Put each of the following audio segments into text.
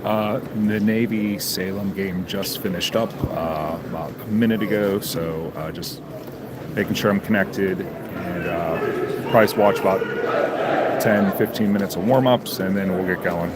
The Navy Salem game just finished up about a minute ago, so just making sure I'm connected and probably watch about 10, 15 minutes of warm-ups, and then we'll get going.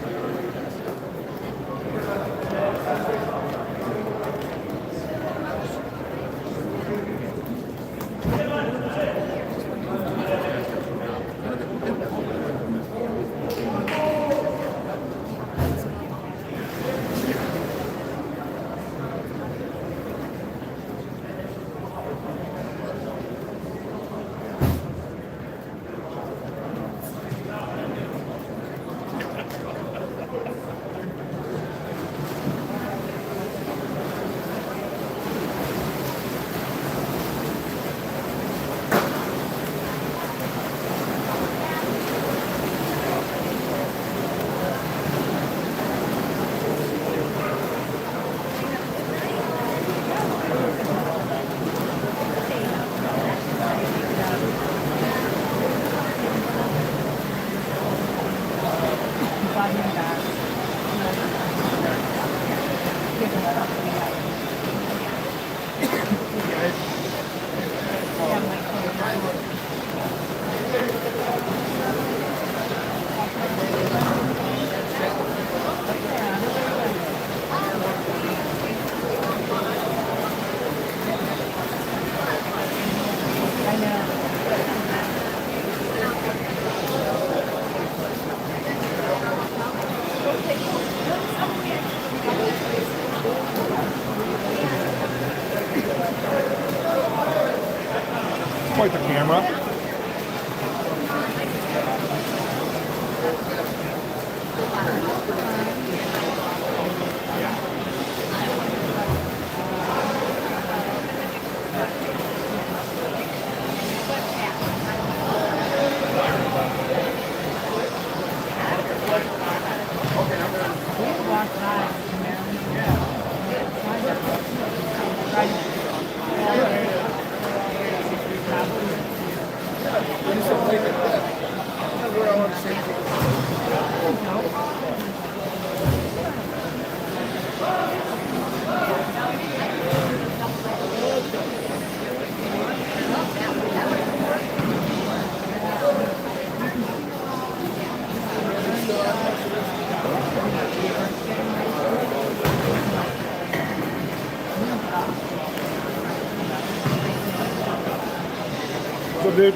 Quite the camera. So, dude.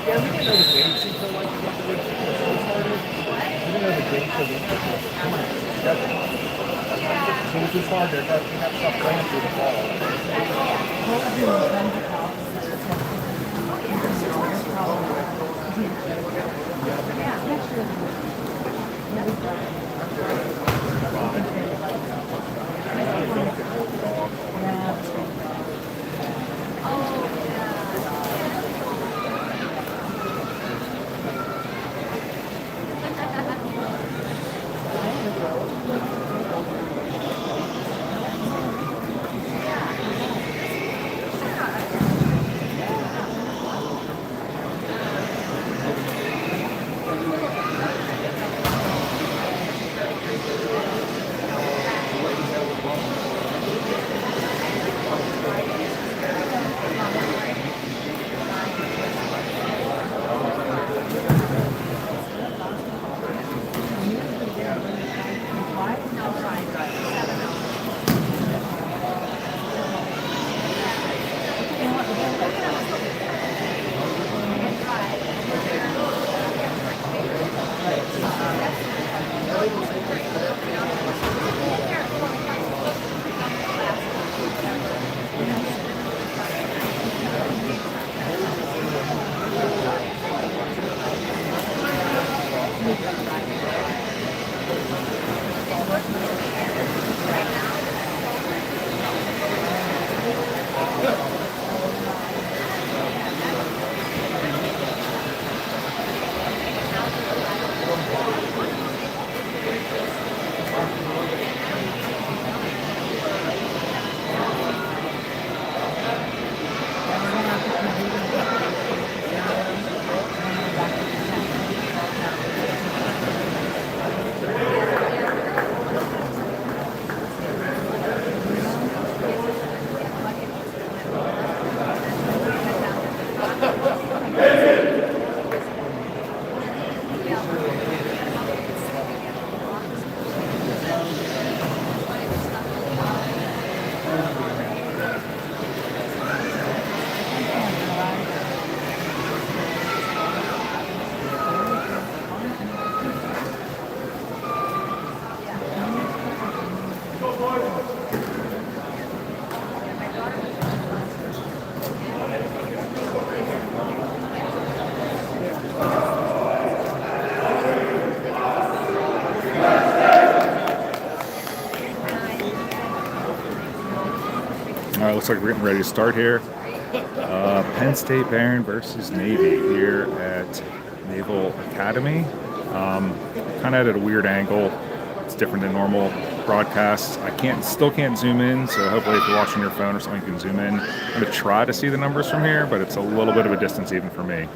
Yeah, we didn't know the game seemed so like It's just hard to have stuff going through the All right, looks like we're getting ready to start here. Penn State Behrend versus Navy here at Naval Academy. Kind of at a weird angle. It's different than normal broadcasts. Still can't zoom in, so hopefully if you're watching your phone or something, you can zoom in. I'm going to try to see the numbers from here, but it's a little bit of a distance even for me.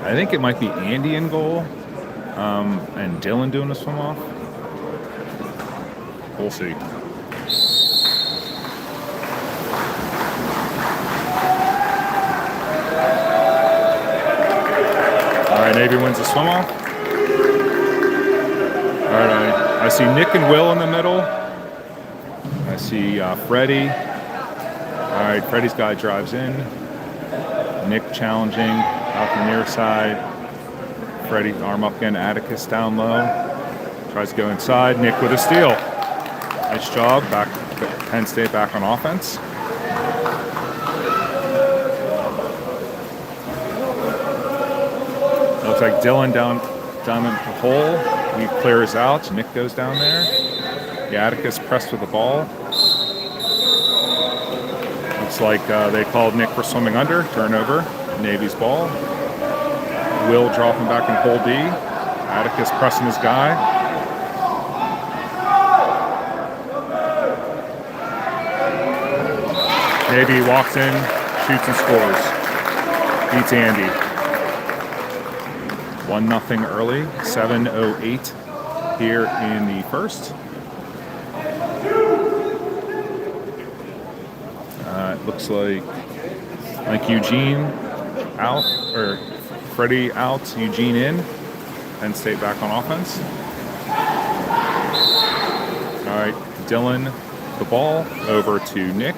I think it might be Andy in goal, and Dylan doing the swim off. We'll see. All right, Navy wins the swim off. All right, I see Nick and Will in the middle. I see Freddie. All right, Freddie's guy drives in. Nick challenging out the near side. Freddie arm up again. Atticus down low. Tries to go inside. Nick with a steal. Nice job. Back. Penn State back on offense. Looks like Dylan down in the hole. He clears out. Nick goes down there. The Atticus pressed with the ball. Looks like they called Nick for swimming under. Turnover. Navy's ball. Will dropping back in hole B. Atticus pressing his guy. Navy walks in, shoots and scores. Beats Andy. 1-0 early. 7:08 here in the first. It looks like Eugene out, or Freddie out, Eugene in. Penn State back on offense. All right, Dylan, the ball over to Nick.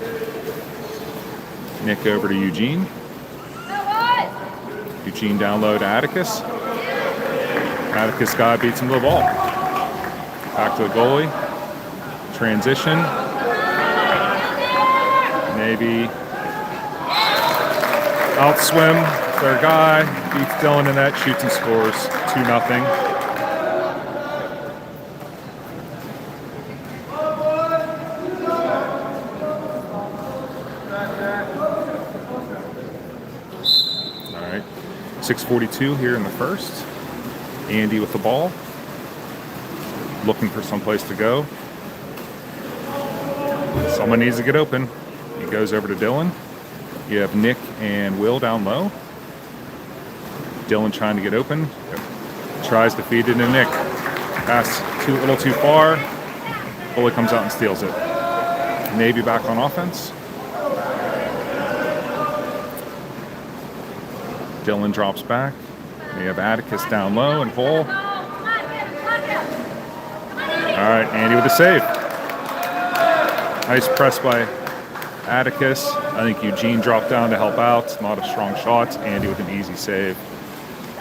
Nick over to Eugene. Eugene down low to Atticus. Atticus guy beats him to the ball. Back to the goalie. Transition. Navy. Outswim their guy. Beats Dylan in that. Shoots and scores. 2-0. All right. 6:42 here in the first. Andy with the ball. Looking for someplace to go. Someone needs to get open. He goes over to Dylan. You have Nick and Will down low. Dylan trying to get open. Tries to feed it to Nick. Pass a little too far. Bully comes out and steals it. Navy back on offense. Dylan drops back. We have Atticus down low and full. All right, Andy with a save. Nice press by Atticus. I think Eugene dropped down to help out. Not a strong shot. Andy with an easy save.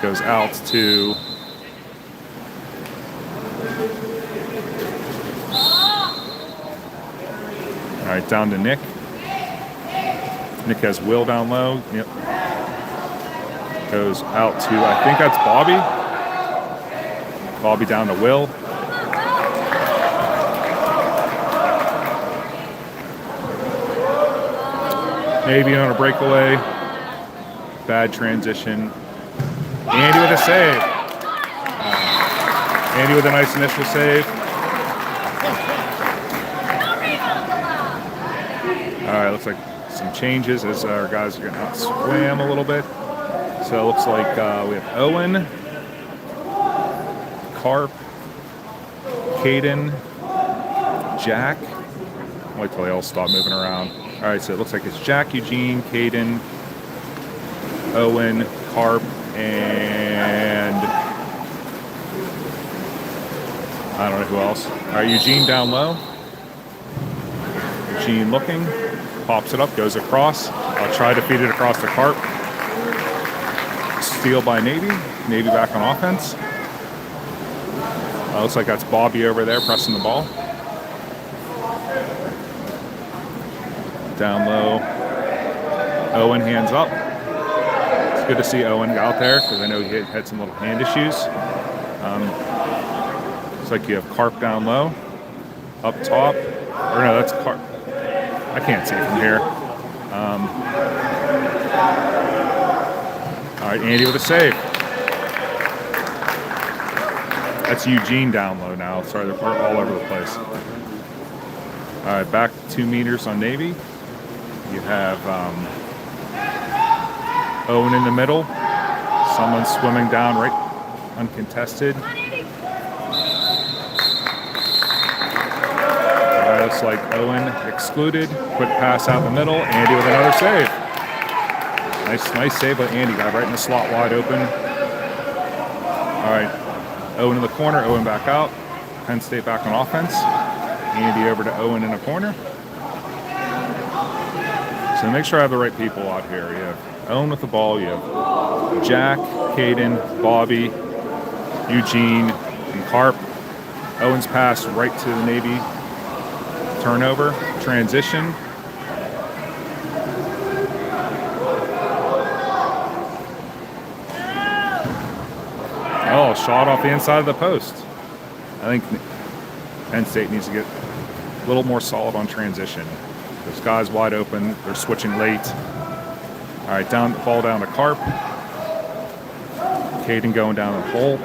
Goes out to all right, down to Nick. Nick has Will down low. Yep. Goes out to, I think that's Bobby. Bobby down to Will. Maybe on a breakaway. Bad transition. Andy with a save. Andy with a nice initial save. All right, looks like some changes as our guys are going to swim a little bit. So it looks like we have Owen, Carp, Caden, Jack. I'll wait till they all stop moving around. All right, so it looks like it's Jack, Eugene, Caden, Owen, Carp, and I don't know who else. All right, Eugene down low. Eugene looking, pops it up, goes across. I'll try to feed it across to Carp. Steal by Navy. Navy back on offense. Looks like that's Bobby over there pressing the ball. Down low. Owen hands up. It's good to see Owen out there because I know he had some little hand issues. Looks like you have Carp down low. Up top. Or no, that's Carp. I can't see it from here. All right, Andy with a save. That's Eugene down low now. Sorry, they're all over the place. All right, back 2 meters on Navy. You have Owen in the middle. Someone swimming down right uncontested. All right, looks like Owen excluded. Quick pass out the middle. Andy with another save. Nice save by Andy. Got right in the slot wide open. All right, Owen in the corner. Owen back out. Penn State back on offense. Andy over to Owen in the corner. So make sure I have the right people out here. You have Owen with the ball. You have Jack, Caden, Bobby, Eugene, and Carp. Owen's pass right to the Navy. Turnover. Transition. Oh, shot off the inside of the post. I think Penn State needs to get a little more solid on transition. There's guys wide open. They're switching late. All right, ball down to Carp. Caden going down the hole.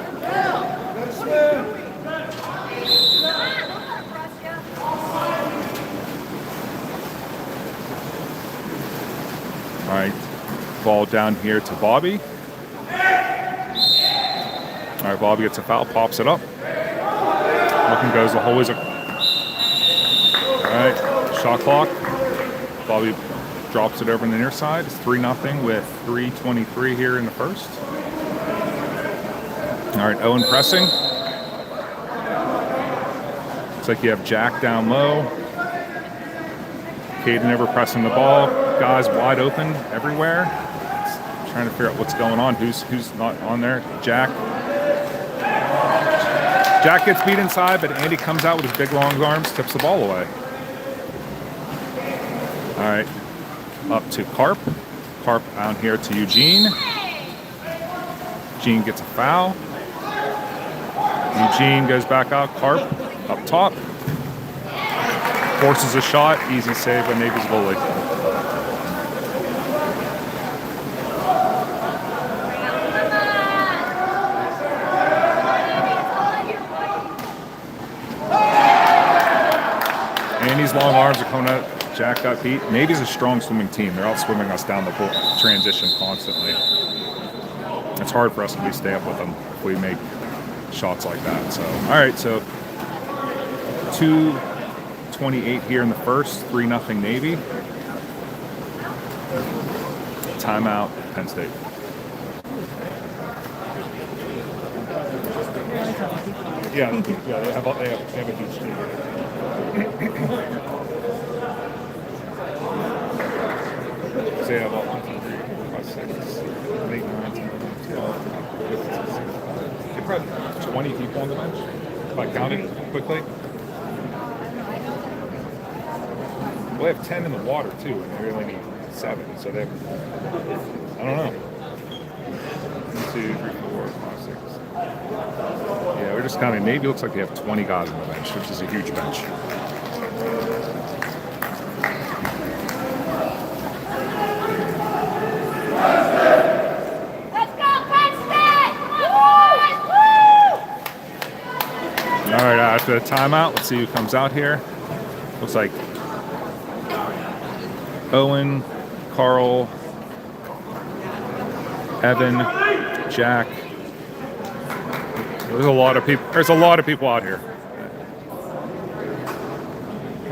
All right, ball down here to Bobby. All right, Bobby gets a foul, pops it up. Looking goes the whole way. All right, shot clock. Bobby drops it over on the near side. It's 3-0 with 3:23 here in the first. All right, Owen pressing. Looks like you have Jack down low. Caden never pressing the ball. guys wide open everywhere. Trying to figure out what's going on. Who's not on there? Jack gets beat inside, but Andy comes out with his big long arms, tips the ball away. All right, up to Carp. Carp down here to Eugene. Eugene gets a foul. Eugene goes back out. Carp up top. Forces a shot. Easy save by Navy's goalie. Andy's long arms are coming out. Jack got beat. Navy's a strong swimming team. They're out swimming us down the pool transition constantly. It's hard for us to stay up with them if we make shots like that. So, all right, so 2:28 here in the first, 3-0 Navy. Timeout, Penn State. Yeah, they have a huge team. So they have 1, 2, 3, 4, 5, 6, 8, 9, 10, 12, 15, 16. Probably 20 people on the bench, if I count it quickly. Well, they have 10 in the water too, and they only need 7. So they have, I don't know. 1, 2, 3, 4, 5, 6. Yeah, we're just counting. Navy looks like they have 20 guys on the bench, which is a huge bench. Let's go, Penn State! Woo! All right, after the timeout, let's see who comes out here. Looks like Owen, Carl, Evan, Jack. There's a lot of people. There's a lot of people out here.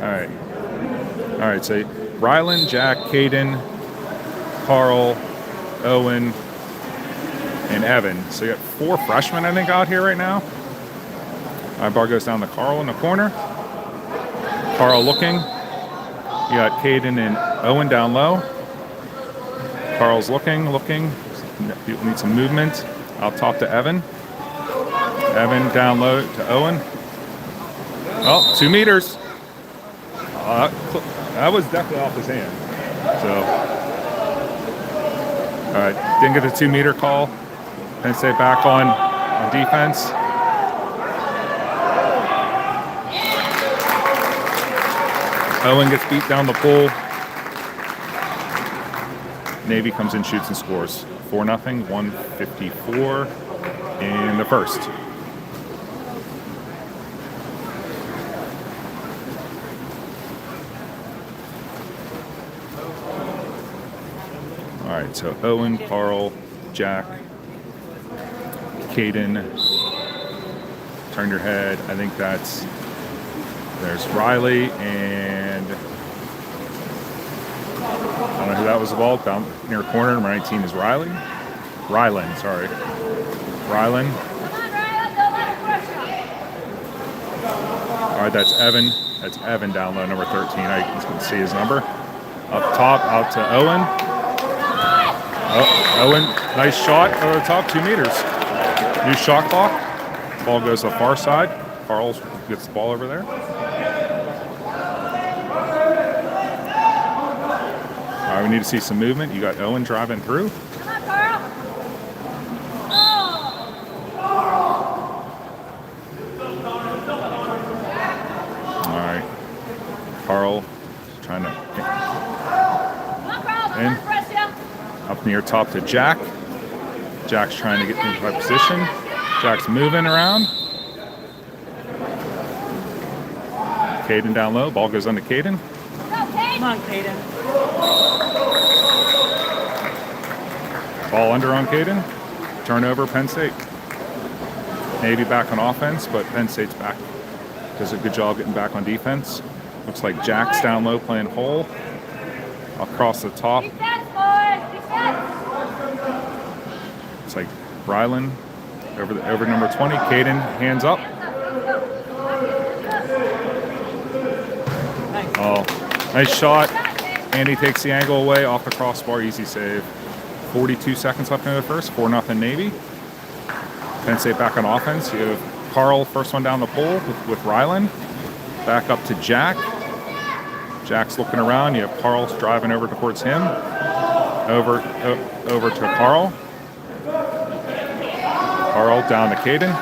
All right. So Rylan, Jack, Caden, Carl, Owen, and Evan. So you got 4 freshmen, I think, out here right now. All right, bar goes down to Carl in the corner. Carl looking. You got Caden and Owen down low. Carl's looking. People need some movement. Out top to Evan. Evan down low to Owen. Oh, 2 meters. That was definitely off his hand. So, all right, didn't get the 2-meter call. Penn State back on defense. Owen gets beat down the pool. Navy comes in, shoots, and scores. 4-0, 1:54 in the first. All right, so Owen, Carl, Jack, Caden, turn your head. I think there's Riley, and I don't know who that was the ball. Down near corner, number 19 is Riley. Rylan, sorry. Rylan. All right, that's Evan. That's Evan down low, number 13. I can see his number. Up top, out to Owen. Oh, Owen, nice shot over the top, 2 meters. New shot clock. Ball goes to the far side. Carl gets the ball over there. All right, we need to see some movement. You got Owen driving through. Come on, Carl. All right. Carl trying to in. Up near top to Jack. Jack's trying to get into the right position. Jack's moving around. Caden down low. Ball goes on to Caden. Come on, Caden. Ball under on Caden. Turnover, Penn State. Navy back on offense, but Penn State's back. Does a good job getting back on defense. Looks like Jack's down low playing hole. Across the top. It's like Rylan over number 20. Caden, hands up. Oh, nice shot. Andy takes the angle away off the crossbar, easy save. 42 seconds left in the first, 4-0 Navy. Penn State back on offense. You have Carl, first one down the pole with Rylan. Back up to Jack. Jack's looking around. You have Carl driving over towards him. Over to Carl. Carl down to Caden.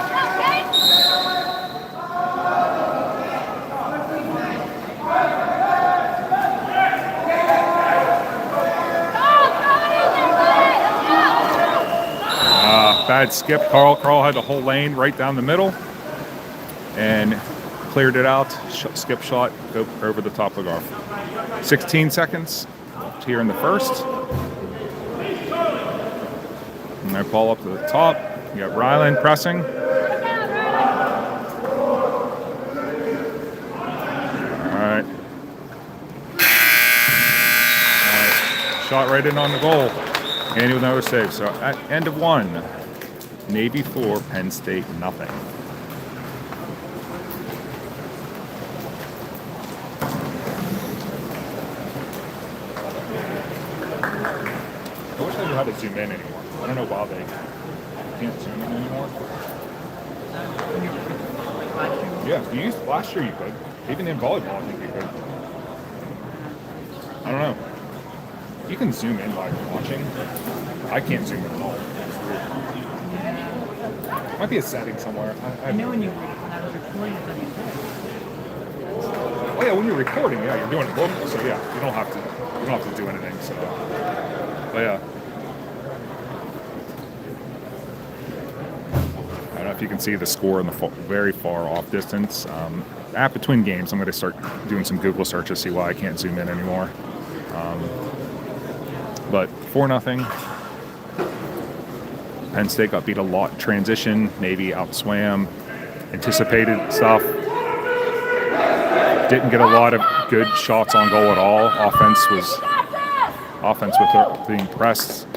Bad skip. Carl had the whole lane right down the middle and cleared it out. Skip shot over the top of the golf. 16 seconds here in the first. And I ball up to the top. You got Rylan pressing. All right. Shot right in on the goal. Andy with another save. So at end of one. Navy 4, Penn State nothing. I wish I knew how to zoom in anymore. I don't know why they can't zoom in anymore. Yeah, last year you could. Even in volleyball, I think you could. I don't know. You can zoom in while you're watching. I can't zoom in at all. Might be a setting somewhere. I know when I was recording it, oh yeah, when you're recording, yeah, you're doing it local, so yeah, you don't have to do anything. So, but yeah, I don't know if you can see the score in the very far off distance. At between games, I'm going to start doing some Google searches, see why I can't zoom in anymore. But 4-0. Penn State got beat a lot. Transition, Navy outswam, anticipated stuff. Didn't get a lot of good shots on goal at all. Offense with being pressed.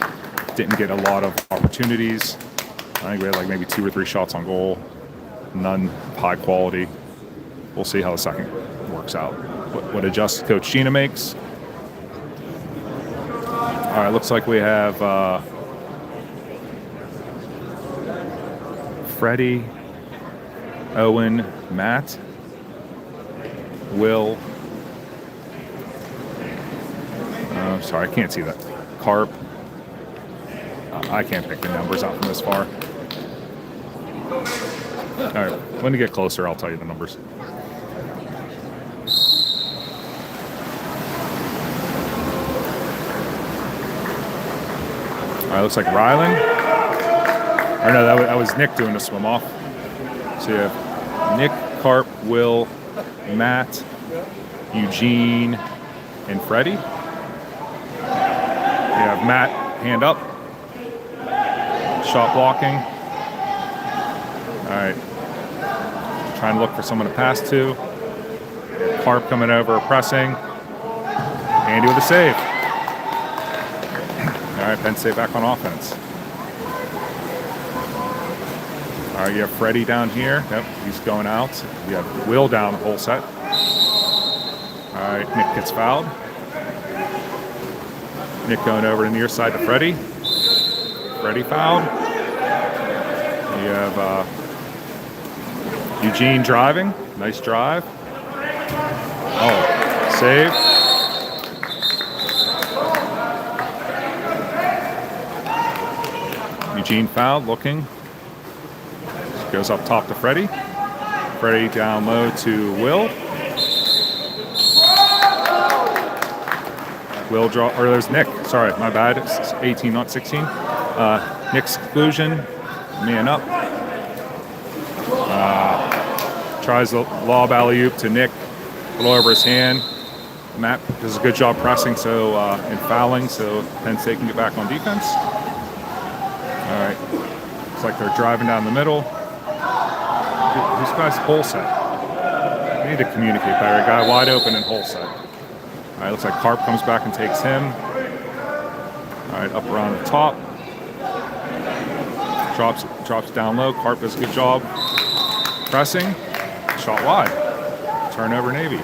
Didn't get a lot of opportunities. I think we had like maybe 2 or 3 shots on goal. None high quality. We'll see how the second works out. What adjust Coach Sheena makes. All right, looks like we have Freddie, Owen, Matt, Will. Sorry, I can't see that. Carp. I can't pick the numbers out from this far. All right, when we get closer, I'll tell you the numbers. All right, looks like Rylan. Or no, that was Nick doing the swim off. So you have Nick, Carp, Will, Matt, Eugene, and Freddie. You have Matt hand up. Shot blocking. All right. Trying to look for someone to pass to. Carp coming over, pressing. Andy with a save. All right, Penn State back on offense. All right, you have Freddie down here. Yep, he's going out. You have Will down the whole set. All right, Nick gets fouled. Nick going over to the near side to Freddie. Freddie fouled. You have Eugene driving. Nice drive. Oh, save. Eugene fouled, looking. Goes up top to Freddie. Freddie down low to Will. Will draw, or there's Nick. Sorry, my bad. It's 18, not 16. Nick's exclusion. Man up. Tries the lob alley-oop to Nick. Blow over his hand. Matt does a good job pressing and fouling, so Penn State can get back on defense. All right. Looks like they're driving down the middle. This guy's whole set. We need to communicate better. A guy wide open and whole set. All right, looks like Carp comes back and takes him. All right, up around the top. Drops down low. Carp does a good job pressing. Shot wide. Turnover Navy.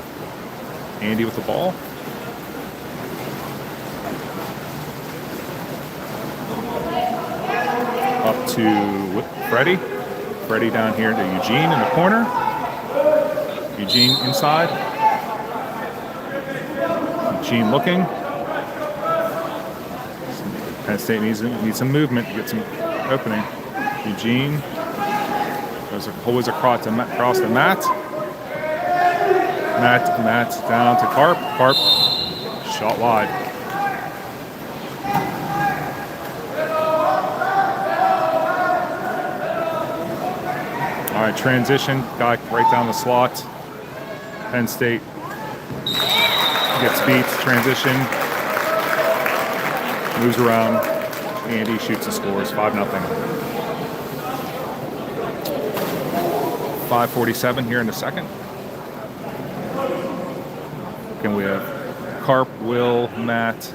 Andy with the ball. to Freddie. Freddie down here to Eugene in the corner. Eugene inside. Eugene looking. Penn State needs some movement to get some opening. Eugene goes always across the mat. Matt down to Carp. Carp shot wide. All right, transition. Guy right down the slot. Penn State gets beat. Transition. Moves around. Andy shoots and scores. 5-0. 5:47 here in the second. Again, we have Carp, Will, Matt,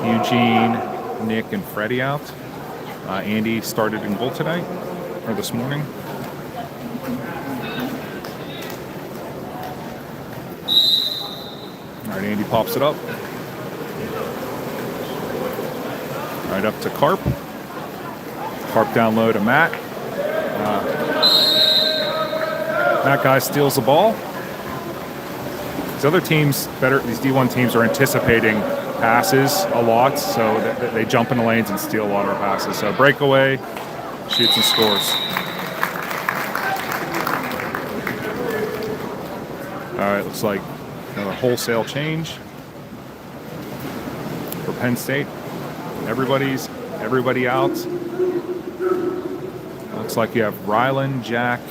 Eugene, Nick, and Freddie out. Andy started in goal tonight, or this morning. All right, Andy pops it up. Right up to Carp. Carp down low to Matt. That guy steals the ball. These other teams, these D1 teams are anticipating passes a lot, so they jump in the lanes and steal a lot of our passes. So breakaway, shoots and scores. All right, looks like another wholesale change for Penn State. Everybody out. Looks like you have Rylan, Jack,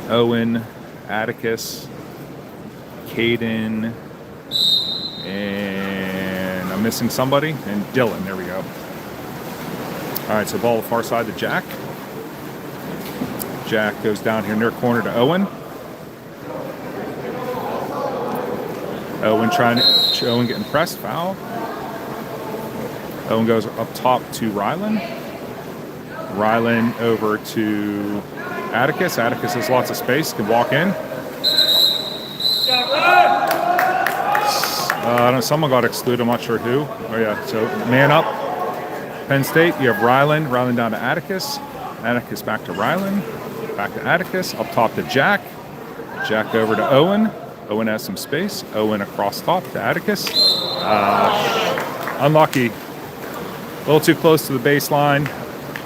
Owen, Atticus, Caden, and I'm missing somebody, and Dylan. There we go. All right, so ball far side to Jack. Jack goes down here near corner to Owen. Owen getting pressed, foul. Owen goes up top to Rylan. Rylan over to Atticus. Atticus has lots of space, can walk in. I don't know, someone got excluded, I'm not sure who. Oh yeah, so man up. Penn State, you have Rylan. Rylan down to Atticus. Atticus back to Rylan. Back to Atticus. Up top to Jack. Jack over to Owen. Owen has some space. Owen across top to Atticus. Unlucky. A little too close to the baseline.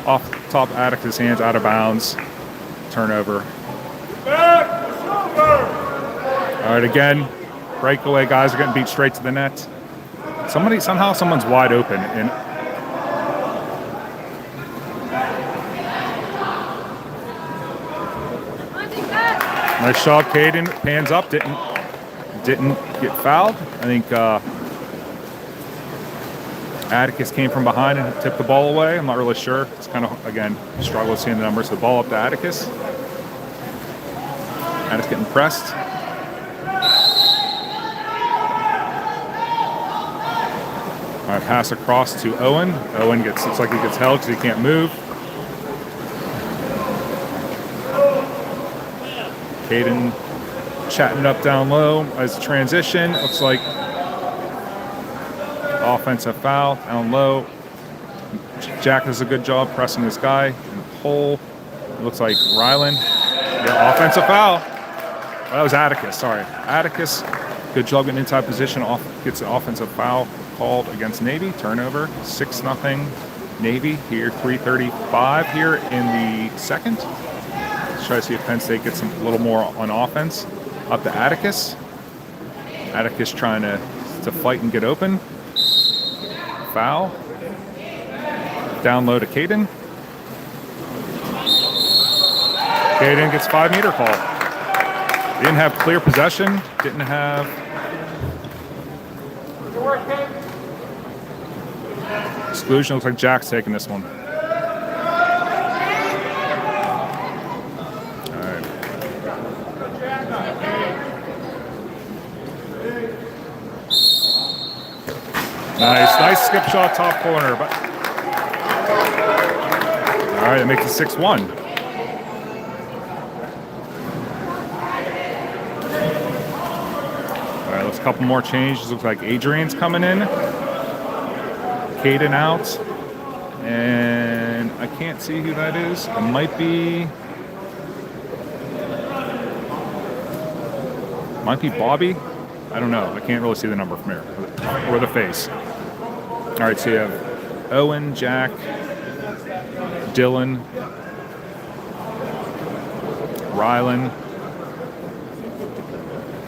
Off top Atticus' hands, out of bounds. Turnover. All right, again, breakaway. Guys are getting beat straight to the net. Somehow someone's wide open. And nice shot, Caden. Pans up, didn't get fouled. I think Atticus came from behind and tipped the ball away. I'm not really sure. It's kind of, again, struggle seeing the numbers. The ball up to Atticus. Atticus getting pressed. All right, pass across to Owen. Owen looks like he gets held because he can't move. Caden chatting up down low as a transition. Looks like offensive foul down low. Jack does a good job pressing this guy in the hole. It looks like Rylan. Yeah, offensive foul. Well, that was Atticus, sorry. Atticus, good job getting inside position. Gets an offensive foul called against Navy. Turnover, 6-0 Navy here, 3:35 here in the second. Let's try to see if Penn State gets a little more on offense. Up to Atticus. Atticus trying to fight and get open. Foul. Down low to Caden. Caden gets 5-meter call. Didn't have clear possession. Didn't have. Exclusion. Looks like Jack's taking this one. All right. Nice skip shot, top corner. But all right, it makes it 6-1. All right, let's a couple more changes. Looks like Adrian's coming in. Caden out. And I can't see who that is. It might be Bobby. I don't know. I can't really see the number from here, or the face. All right, so you have Owen, Jack, Dylan, Rylan,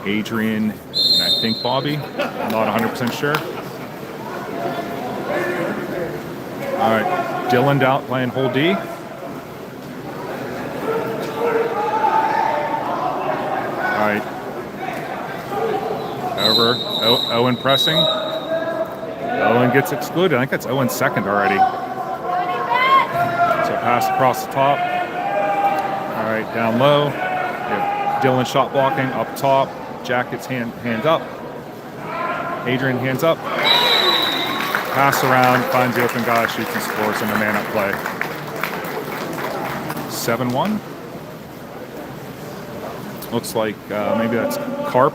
Adrian, and I think Bobby. I'm not 100% sure. All right, Dylan out playing hole D. All right. Over, Owen pressing. Owen gets excluded. I think that's Owen's second already. So pass across the top. All right, down low. You have Dylan shot blocking up top. Jack gets hand up. Adrian hands up. Pass around, finds the open guy, shoots and scores in the man-up play. 7-1. Looks like maybe that's Carp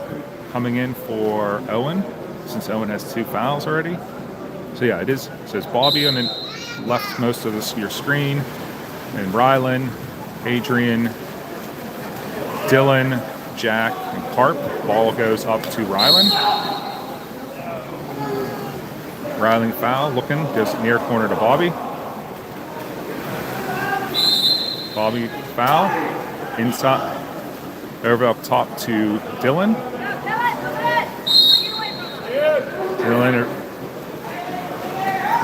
coming in for Owen, since Owen has 2 fouls already. So yeah, it is. It says Bobby on the left most of your screen, and Rylan, Adrian, Dylan, Jack, and Carp. Ball goes up to Rylan. Rylan foul, looking, goes near corner to Bobby. Bobby foul, inside, over up top to Dylan. Dylan,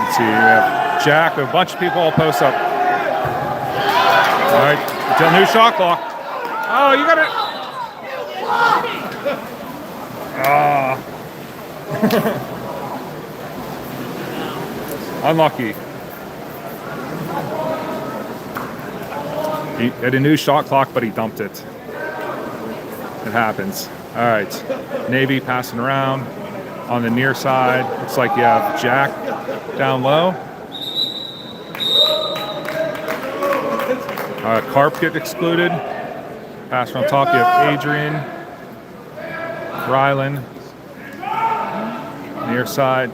let's see, we have Jack, a bunch of people all post up. All right, Dylan, new shot clock. Oh, you got it. Unlucky. He had a new shot clock, but he dumped it. It happens. All right, Navy passing around on the near side. Looks like you have Jack down low. Carp get excluded. Pass from top, you have Adrian, Rylan, near side.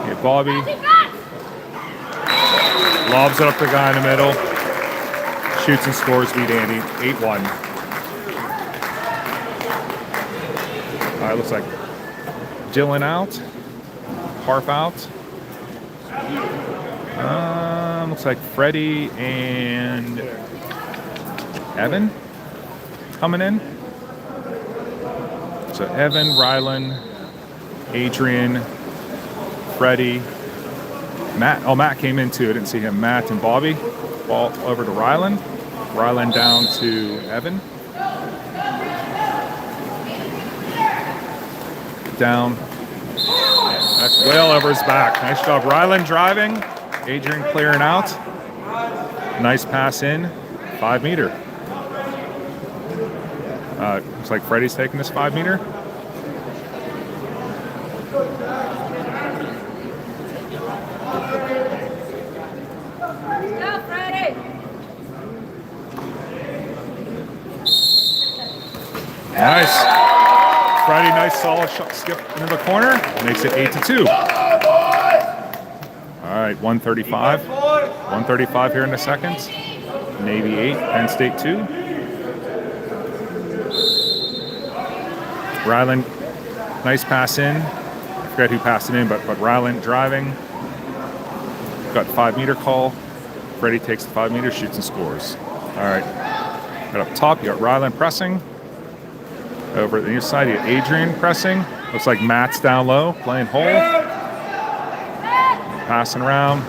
You have Bobby. Lobs it up the guy in the middle. Shoots and scores, beat Andy, 8-1. All right, looks like Dylan out. Harp out. Looks like Freddie and Evan coming in. So Evan, Rylan, Adrian, Freddie, Matt. Oh, Matt came in too. I didn't see him. Matt and Bobby. Ball over to Rylan. Rylan down to Evan. Down. That's well over his back. Nice job. Rylan driving. Adrian clearing out. Nice pass in. 5 meter. Looks like Freddie's taking this 5 meter. Go, Freddie. Nice. Freddie, nice solid shot, skip into the corner. Makes it 8-2. All right, 135. 135 here in the second. Navy 8, Penn State 2. Rylan, nice pass in. I forget who passed it in, but Rylan driving. Got 5 meter call. Freddie takes the 5 meter, shoots and scores. All right. Right up top, you got Rylan pressing. Over the near side, you got Adrian pressing. Looks like Matt's down low, playing hole. Passing around.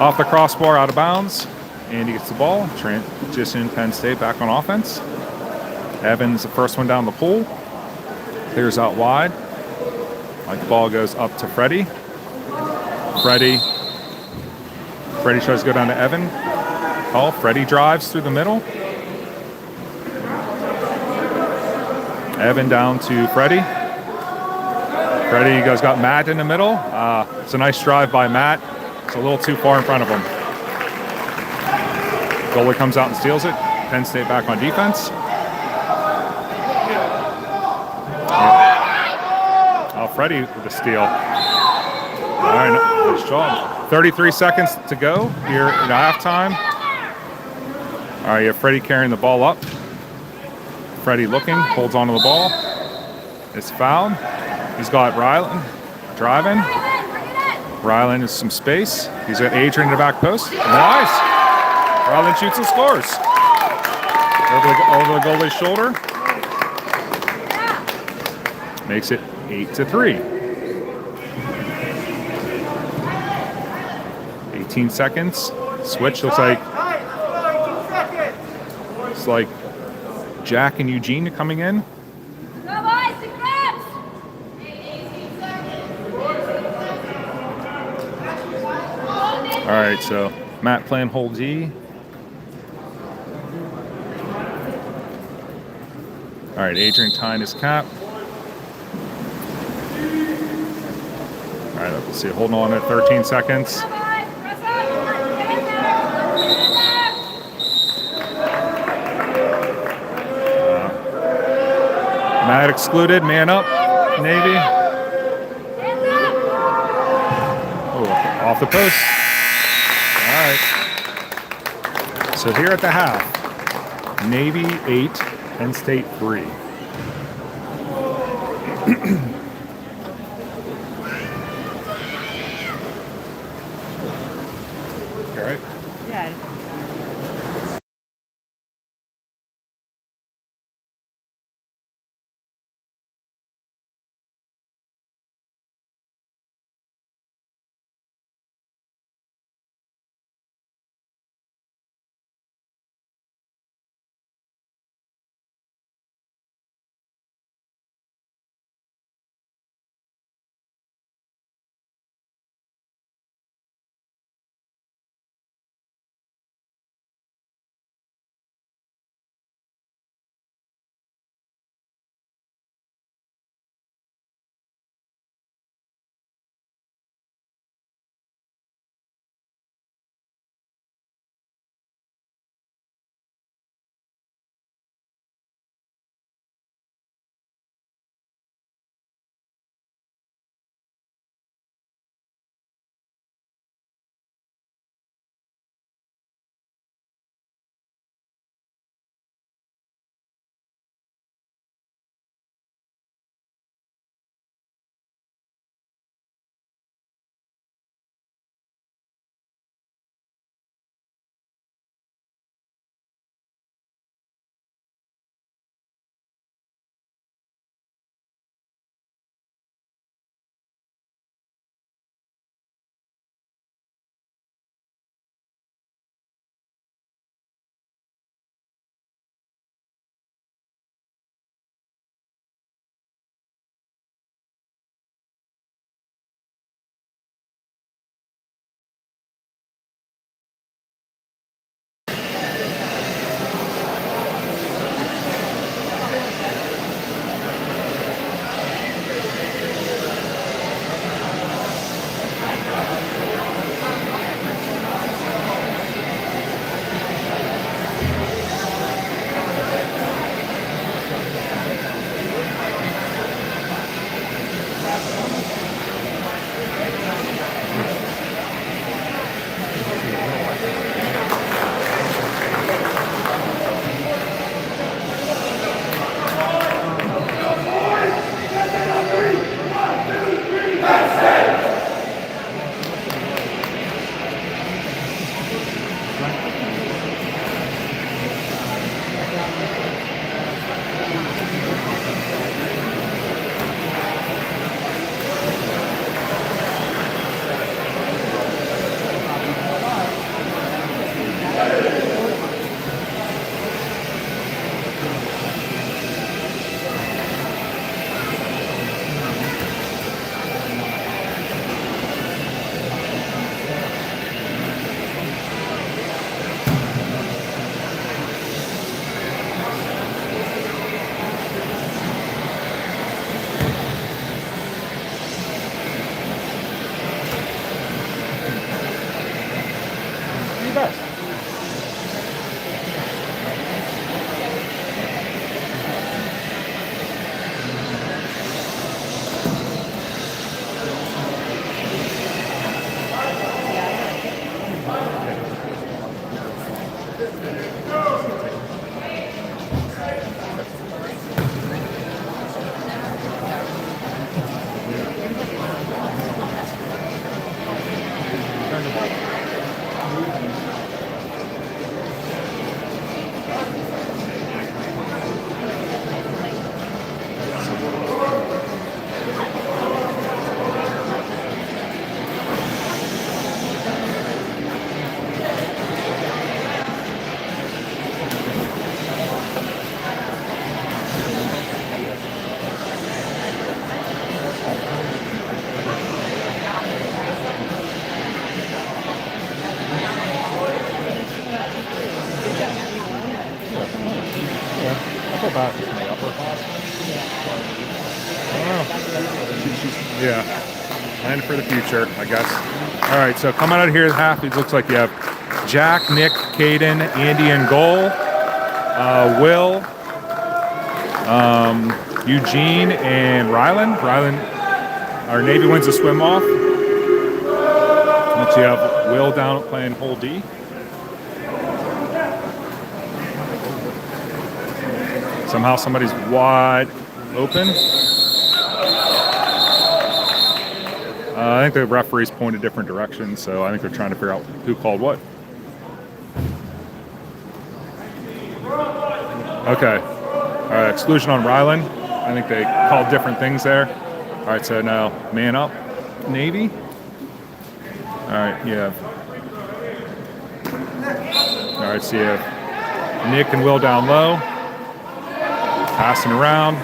Off the crossbar, out of bounds. Andy gets the ball. Transition, Penn State back on offense. Evans, the first one down the pool. Clears out wide. Like the ball goes up to Freddie. Freddie tries to go down to Evan. Oh, Freddie drives through the middle. Evan down to Freddie. Freddie, you guys got Matt in the middle. It's a nice drive by Matt. It's a little too far in front of him. Goalie comes out and steals it. Penn State back on defense. Oh, Freddie with the steal. All right, nice job. 33 seconds to go here at halftime. All right, you have Freddie carrying the ball up. Freddie looking, holds onto the ball. It's fouled. He's got Rylan driving. Rylan has some space. He's got Adrian in the back post. Nice. Rylan shoots and scores. Over the goalie's shoulder. Makes it 8-3. 18 seconds. Switch looks like it's like Jack and Eugene coming in. Go boys, the Crabs! All right, so Matt playing hold D. All right, Adrian tying his cap. All right, let's see, holding on at 13 seconds. Go boys, press up! Get in there! Get in there! Matt excluded, man up, Navy. Hands up! Oh, off the post. All right. So here at the half, Navy 8, Penn State 3. All right. Yeah. Yeah. Plan for the future, I guess. All right, so coming out of here at half, it looks like you have Jack, Nick, Caden, Andy in goal, Will, Eugene, and Rylan. Our Navy wins the swim off. Once you have Will down playing hole D. Somehow somebody's wide open. I think the referees pointed different directions, so I think they're trying to figure out who called what. Okay. All right, exclusion on Rylan. I think they called different things there. All right, so now man up, Navy. All right, yeah. All right, so you have Nick and Will down low. Passing around.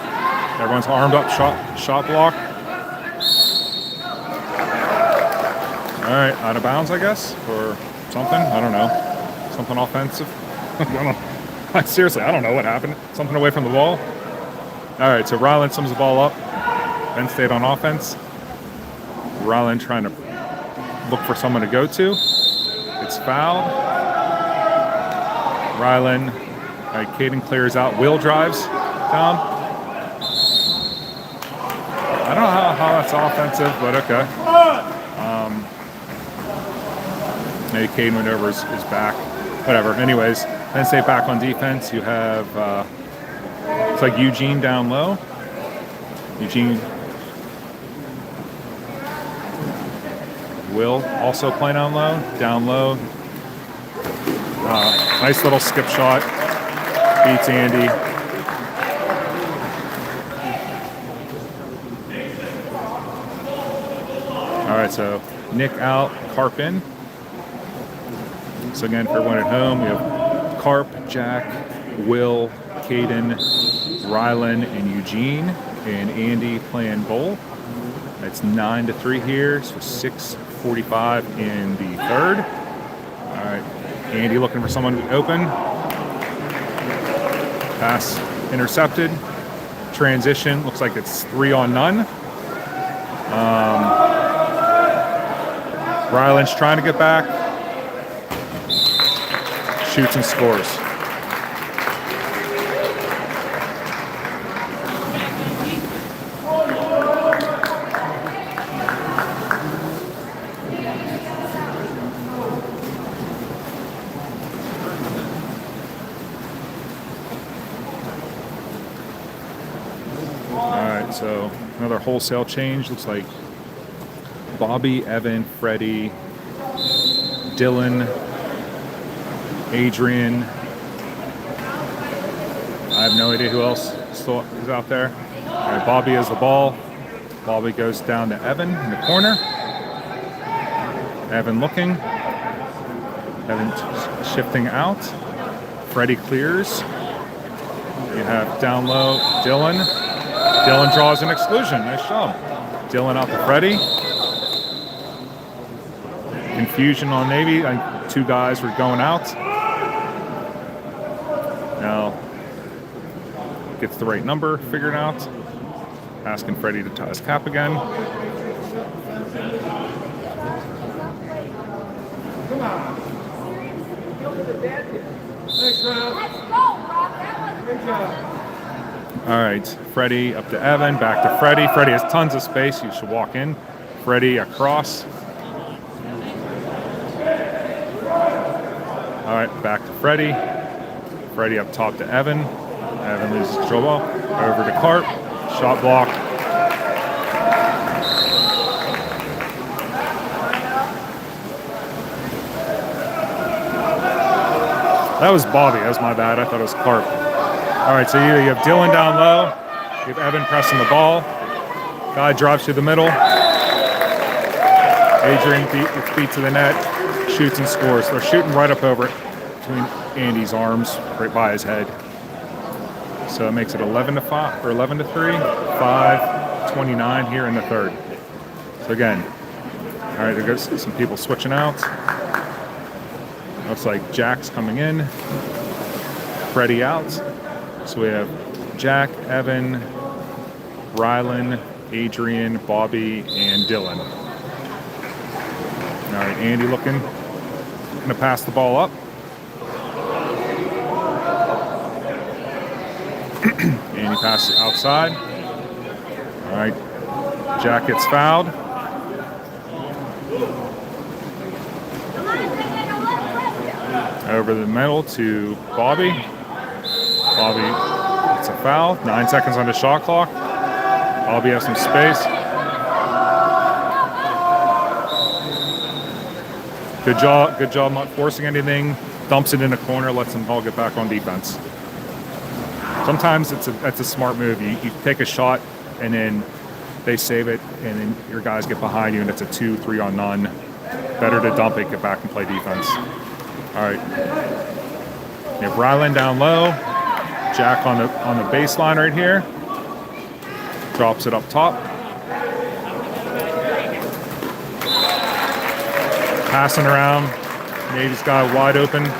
Everyone's armed up, shot block. All right, out of bounds, I guess, or something. I don't know. Something offensive. I don't know. Seriously, I don't know what happened. Something away from the ball. All right, so Rylan sums the ball up. Penn State on offense. Rylan trying to look for someone to go to. It's fouled. Rylan. All right, Caden clears out. Will drives down. I don't know how that's offensive, but okay. Maybe Caden went over his back. Whatever. Anyways, Penn State back on defense. You have, it's like Eugene down low. Eugene. Will also playing down low. Down low. Nice little skip shot. Beats Andy. All right, so Nick out, Carp in. So again, for everyone at home, we have Carp, Jack, Will, Caden, Rylan, and Eugene, and Andy playing bowl. It's 9-3 here, so 6:45 in the third. All right, Andy looking for someone open. Pass intercepted. Transition, looks like it's 3 on none. Rylan's trying to get back. Shoots and scores. All right, so another wholesale change. Looks like Bobby, Evan, Freddie, Dylan, Adrian. I have no idea who else still is out there. All right, Bobby has the ball. Bobby goes down to Evan in the corner. Evan looking. Evan shifting out. Freddie clears. You have down low Dylan. Dylan draws an exclusion. Nice job. Dylan out to Freddie. Confusion on Navy. I think 2 guys were going out. Now gets the right number figured out. Asking Freddie to tie his cap again. All right, Freddie up to Evan, back to Freddie. Freddie has tons of space. You should walk in. Freddie across. All right, back to Freddie. Freddie up top to Evan. Evan loses control ball. Over to Carp. Shot block. That was Bobby. That was my bad. I thought it was Carp. All right, so you have Dylan down low. You have Evan pressing the ball. Guy drops through the middle. Adrian feet to the net. Shoots and scores. They're shooting right up over it between Andy's arms, right by his head. So it makes it 11-5 or 11-3, 5:29 here in the third. So again, all right, there goes some people switching out. Looks like Jack's coming in. Freddie out. So we have Jack, Evan, Rylan, Adrian, Bobby, and Dylan. All right, Andy looking. Gonna pass the ball up. Andy passes it outside. All right, Jack gets fouled. Over the middle to Bobby. Bobby gets a foul. 9 seconds on the shot clock. Bobby has some space. Good job not forcing anything. Dumps it in a corner, lets them all get back on defense. Sometimes that's a smart move. You take a shot and then they save it, and then your guys get behind you, and it's a 2-3 on none. Better to dump it, get back and play defense. All right. You have Ryland down low. Jack on the baseline right here. Drops it up top. Passing around. Navy's guy wide open.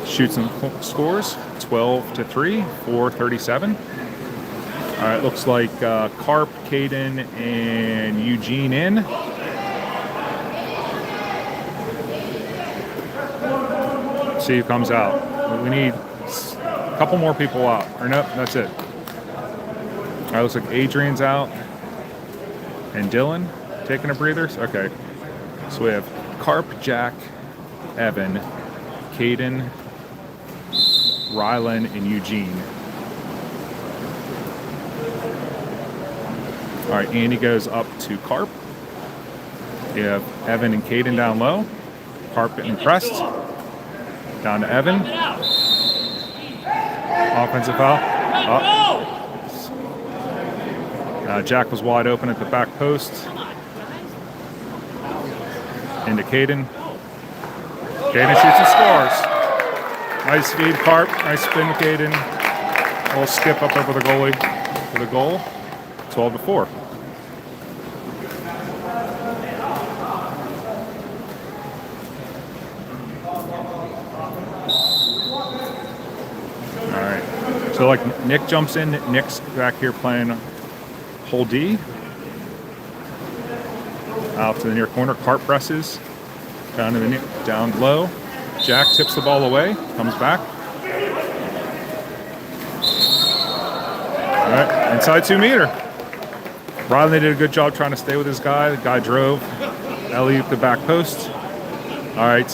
Shoots and scores. 12-3, 4:37. All right, looks like Carp, Caden, and Eugene in. See who comes out. We need a couple more people out. Or no, that's it. All right, looks like Adrian's out. And Dylan taking a breather. Okay. So we have Carp, Jack, Evan, Caden, Rylan, and Eugene. All right, Andy goes up to Carp. You have Evan and Caden down low. Carp getting pressed. Down to Evan. Offensive foul. Jack was wide open at the back post. Into Caden. Caden shoots and scores. Nice feed, Carp. Nice spin, Caden. A little skip up over the goalie for the goal. 12-4. All right. So like Nick jumps in. Nick's back here playing hole D. Out to the near corner. Carp presses. Down to the down low. Jack tips the ball away. Comes back. All right. Inside 2 meter. Riley did a good job trying to stay with his guy. The guy drove. Ellie the back post. All right.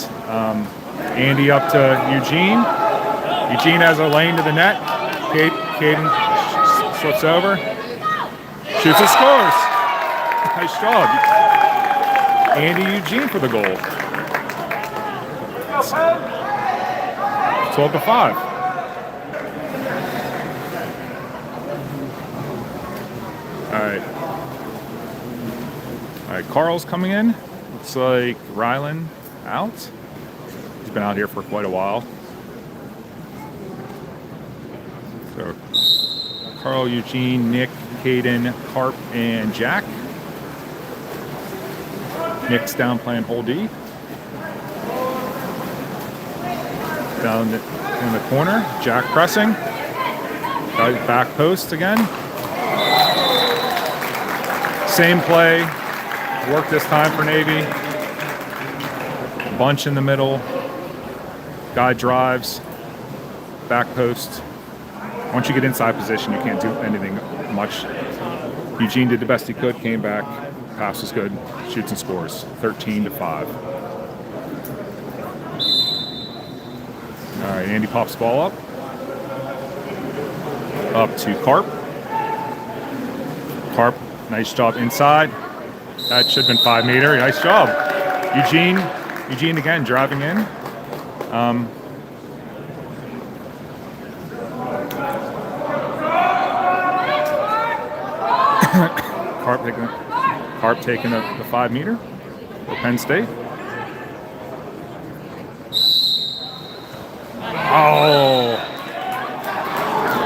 Andy up to Eugene. Eugene has a lane to the net. Caden slips over. Shoots and scores. Nice job. Andy Eugene for the goal. 12-5. All right. All right, Carl's coming in. Looks like Rylan out. He's been out here for quite a while. So Carl, Eugene, Nick, Caden, Carp, and Jack. Nick's down playing hole D. Down in the corner, Jack pressing. Back post again. Same play. Work this time for Navy. Bunch in the middle. Guy drives. Back post. Once you get inside position, you can't do anything much. Eugene did the best he could, came back. Pass was good. Shoots and scores. 13-5. All right, Andy pops the ball up. Up to Carp. Carp, nice job inside. That should have been 5 meter. Nice job. Eugene again driving in. Carp taking the 5 meter for Penn State. Oh,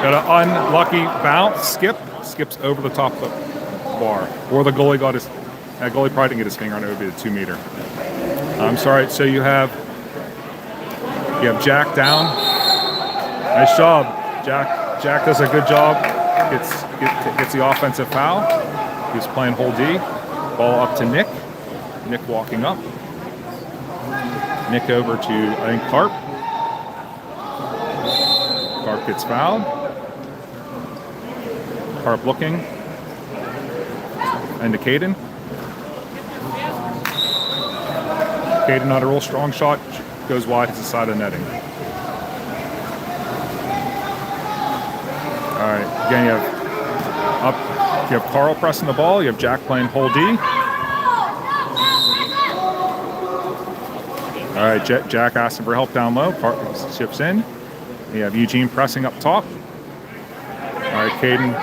got an unlucky bounce. Skips over the top of the bar. Or the goalie that goalie probably didn't get his finger on it. It would be the 2 meter. I'm sorry. So you have Jack down. Nice job. Jack does a good job gets the offensive foul. He was playing whole D. Ball up to Nick. Nick walking up. Nick over to, I think, Carp. Carp gets fouled. Carp looking. And to Caden. Caden, not a real strong shot. Goes wide, hits the side of the netting. All right, again, you have Carl pressing the ball. You have Jack playing whole D. All right, Jack asking for help down low. Carl chips in. You have Eugene pressing up top. All right, Caden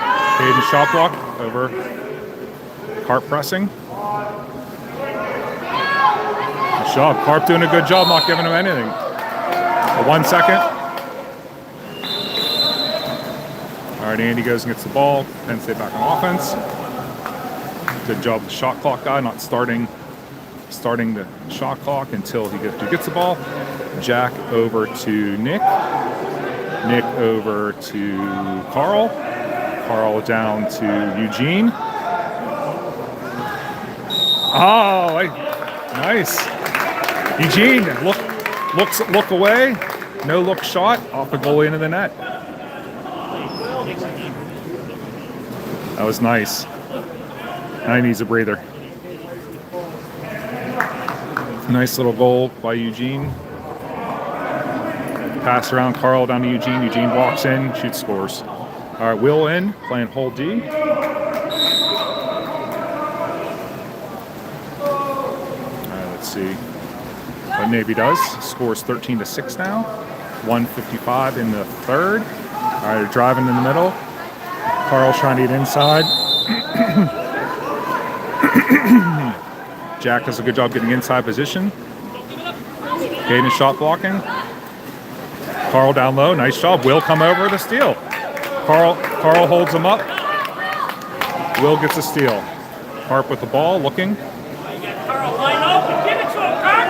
shot block over. Carp pressing. Good job. Carp doing a good job, not giving him anything. 1 second. All right, Andy goes and gets the ball. Penn State back on offense. Good job, the shot clock guy, not starting the shot clock until he gets the ball. Jack over to Nick. Nick over to Carl. Carl down to Eugene. Oh, nice. Eugene look away. No look shot off the goalie into the net. That was nice. Now he needs a breather. Nice little goal by Eugene. Pass around Carl down to Eugene. Eugene walks in, shoots, scores. All right, Will in, playing whole D. All right, let's see what Navy does. Scores 13-6 now. 1:55 in the third. All right, they're driving in the middle. Carl's trying to get inside. Jack does a good job getting inside position. Caden shot blocking. Carl down low, nice job. Will come over to steal. Carl holds him up. Will gets a steal. Harp with the ball, looking. Carl, line up and give it to him, Carl.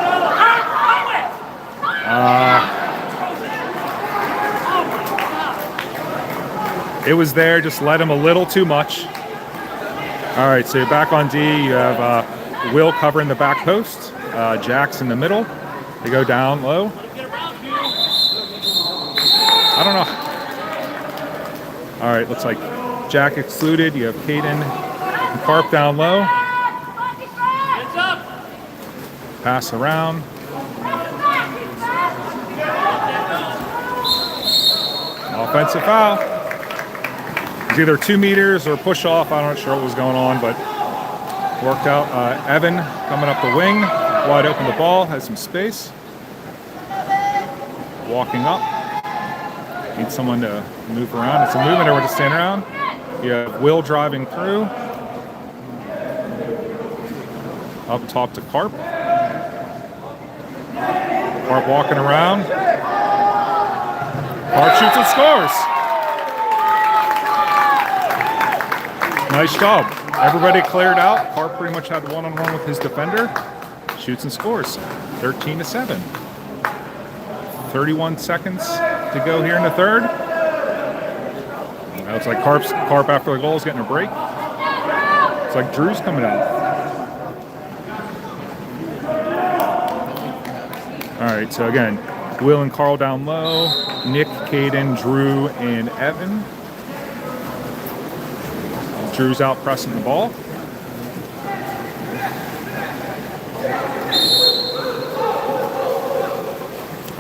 It was there, just let him a little too much. All right, so you're back on D. You have Will covering the back post. Jack's in the middle. They go down low. I don't know. All right, looks like Jack excluded. You have Caden and Carp down low. Pass around. Offensive foul. It's either 2 meters or push off. I'm not sure what was going on, but worked out. Evan coming up the wing. Wide open the ball. Has some space. Walking up. Need someone to move around. It's a movement. Everyone just stand around. You have Will driving through. Up top to Carp. Carp walking around. Carp shoots and scores. Nice job. Everybody cleared out. Carp pretty much had one-on-one with his defender. Shoots and scores. 13-7. 31 seconds to go here in the third. Now it's like Carp after the goal is getting a break. It's like Drew's coming out. All right, so again, Will and Carl down low. Nick, Caden, Drew, and Evan. Drew's out pressing the ball.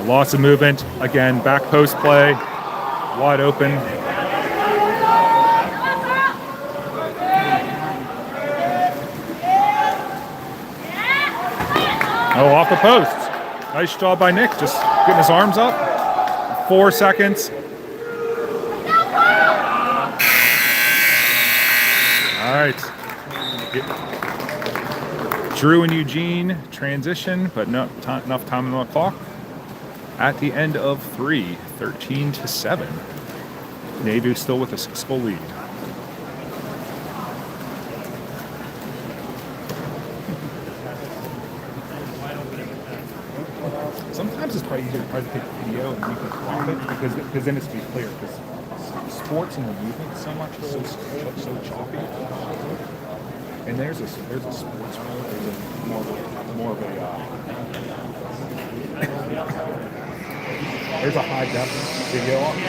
Lots of movement. Again, back post play. Wide open. Oh, off the post. Nice job by Nick, just getting his arms up. 4 seconds. All right. Drew and Eugene transition, but not enough time on the clock. At the end of 3, 13-7. Navy still with a 6-goal lead. Sometimes it's probably easier to try to take the video and you can crop it because then it's be clear. Because sports in the evening so much, so choppy. And there's a sports mode. There's a more of a there's a high def video on it.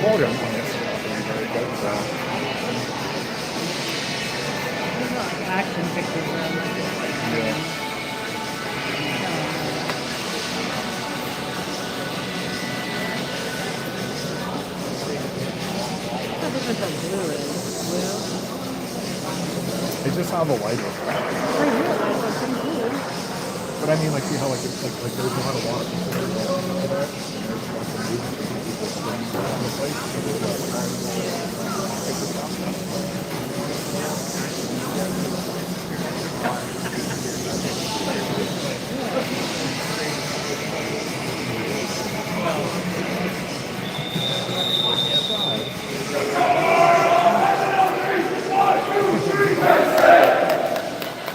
Quality on this is very good. So. Action pictures are Yeah. What difference that blue is? Blue? It's just how the light is. I realize that's pretty cool. But I mean, like, see how like it's like there's not a lot of people that are going into that. And there's like the movement of people standing around the place. So there's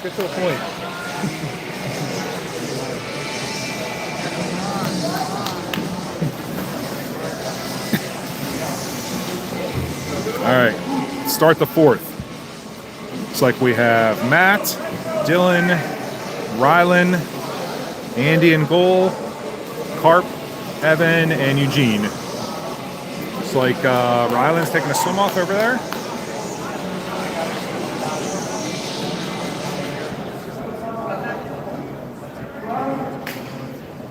get to the point. All right, start the fourth. It's like we have Matt, Dylan, Rylan, Andy in goal, Carp, Evan, and Eugene. It's like Rylan's taking a swim off over there.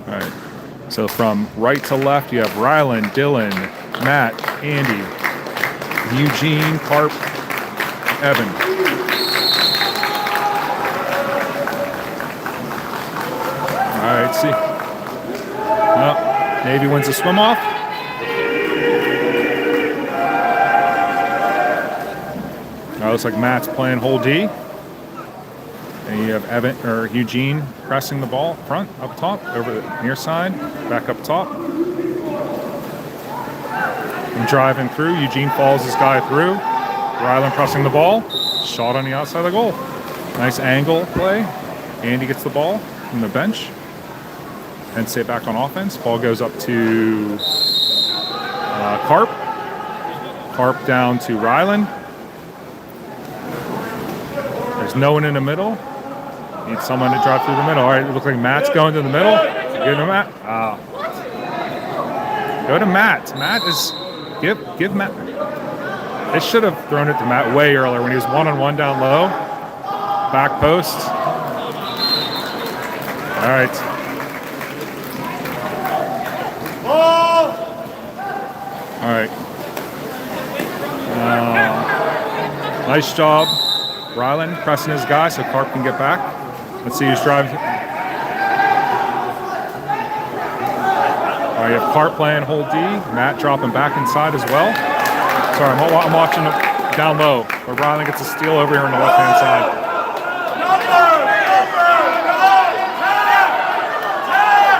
All right, so from right to left, you have Rylan, Dylan, Matt, Andy, Eugene, Carp, Evan. All right, see. Oh, Navy wins the swim off. Now looks like Matt's playing hole D. And you have Evan or Eugene pressing the ball front, up top, over the near side, back up top. And driving through, Eugene follows his guy through. Rylan pressing the ball, shot on the outside of the goal. Nice angle play. Andy gets the ball from the bench. And stay back on offense. Ball goes up to Carp. Carp down to Rylan. There's no one in the middle. Need someone to drive through the middle. All right, it looks like Matt's going to the middle. Give to Matt. Go to Matt. Matt is give Matt. They should have thrown it to Matt way earlier when he was one-on-one down low. Back post. All right. All right. Nice job, Rylan pressing his guy so Carp can get back. Let's see who's driving. All right, you have Carp playing hole D. Matt dropping back inside as well. Sorry, I'm watching down low where Rylan gets a steal over here on the left-hand side.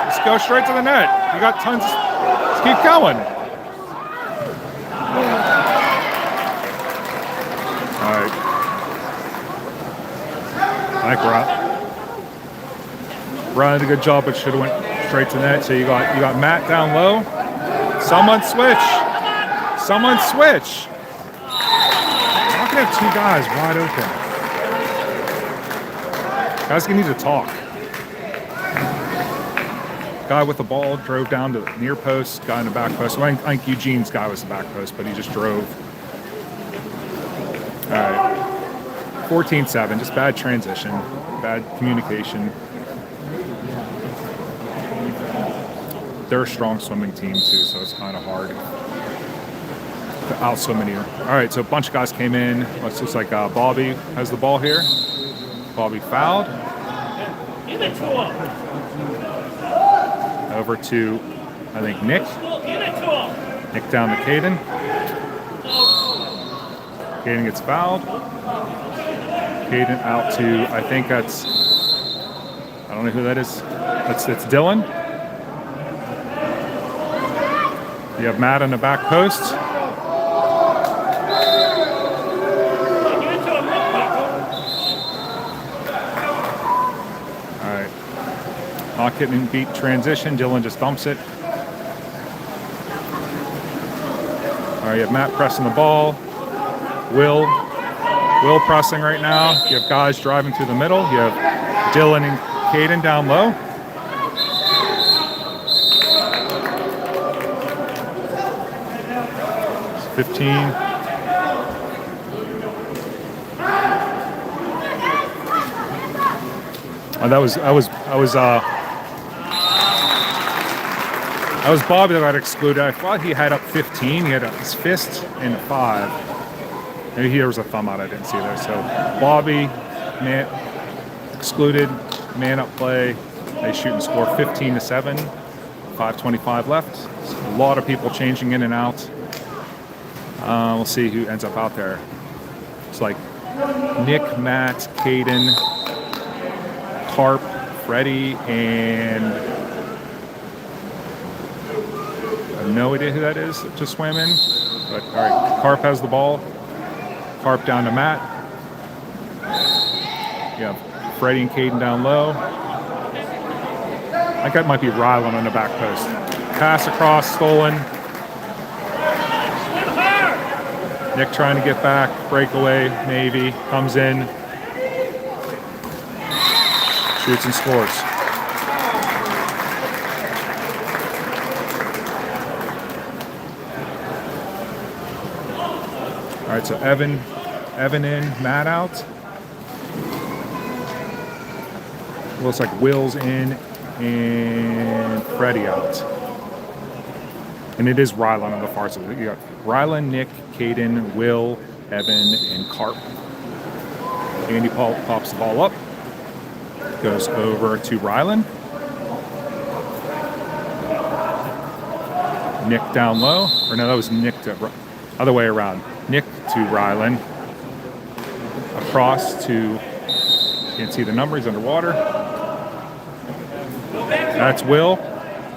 Let's go straight to the net. You got tons. Let's keep going. All right. Mike Ryan did a good job, but should have went straight to the net. So you got Matt down low. Someone switch. Someone switch. How can I have two guys wide open? Guys need to talk. Guy with the ball drove down to the near post. Guy in the back post. Well, I think Eugene's guy was the back post, but he just drove. All right. 14-7, just bad transition, bad communication. They're a strong swimming team too, so it's kind of hard to out-swim in here. All right, so a bunch of guys came in. It looks like Bobby has the ball here. Bobby fouled. Over to, I think, Nick. Nick down to Caden. Caden gets fouled. Caden out to, I think that's, I don't know who that is. That's Dylan. You have Matt on the back post. All right. Not getting beat transition. Dylan just dumps it. All right, you have Matt pressing the ball. Will pressing right now. You have guys driving through the middle. You have Dylan and Caden down low. It's 15. That was Bobby that got excluded. I thought he had up 15. He had his fist and 5. Maybe there was a thumb out I didn't see there. So Bobby, man, excluded, man up play. They shoot and score 15-7. 5:25 left. So a lot of people changing in and out. We'll see who ends up out there. It's like Nick, Matt, Caden, Carp, Freddie, and I have no idea who that is that just swam in. But all right, Carp has the ball. Carp down to Matt. You have Freddie and Caden down low. I think that might be Rylan on the back post. Pass across, stolen. Nick trying to get back. Breakaway, Navy. Comes in. Shoots and scores. All right, so Evan in, Matt out. Looks like Will's in and Freddie out. And it is Rylan on the far side. You got Rylan, Nick, Caden, Will, Evan, and Carp. Andy pops the ball up. Goes over to Rylan. Nick down low. Or no, that was Nick to other way around. Nick to Rylan. Across to, can't see the number, he's underwater. That's Will.